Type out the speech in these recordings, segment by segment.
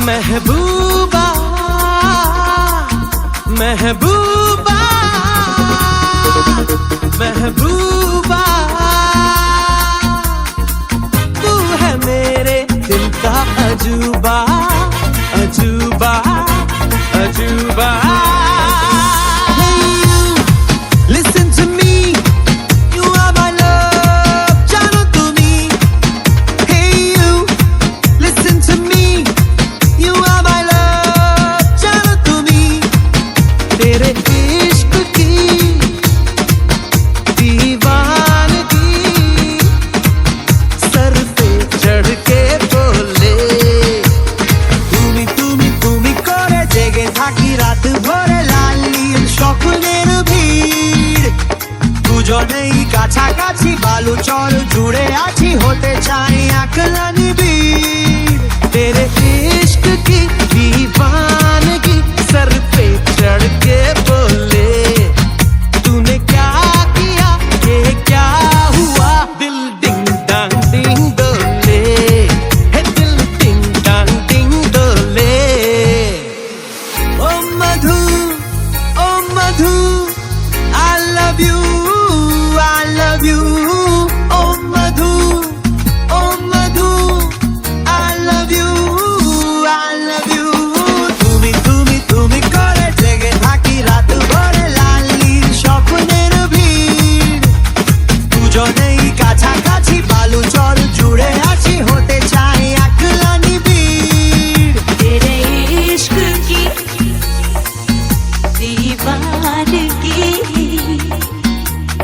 महबूबा महबूबा महबूबा तू है मेरे दिल का अजूबा अजूबा अजूबा Listen to me, you are my love, जानो तुम्ही. Hey you, listen to me, you are my love, जानो तुम्ही. तेरे इश्क की दीवानगी सर पे चढ़ के बोले. তুমি তুমি তুমি করে জেগে থাকি রাত ভরে লালির স্বপ্নের ভিড়. দুজনেই কাছাকাছি বালু চর জুড়ে আছি হতে চাই একলা নিবিড়. तेरे इश्क की दीवानगी सर पे चढ़ के बोले. तूने क्या किया ये क्या हुआ दिल डिंग डांग डिंग डोले. है दिल डिंग डांग डिंग डोले. ओ मधु I love you I love you. Oh madhu I love you I love you. তুমি তুমি তুমি করে জেগে থাকি রাত ভরে লালির স্বপ্নের ভিড়. দুজনেই কাছাকাছি বালু চর জুড়ে আছি হতে চাই একলা নিবিড়. तेरे इश्क की दीवानगी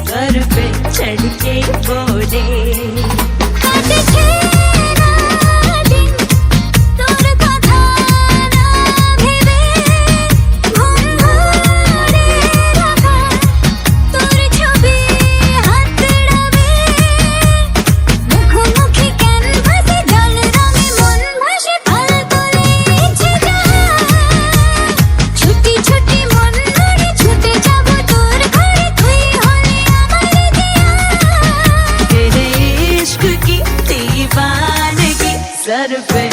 सर पे चढ़ के बोले. तेरे इश्क की दीवानगी सर पे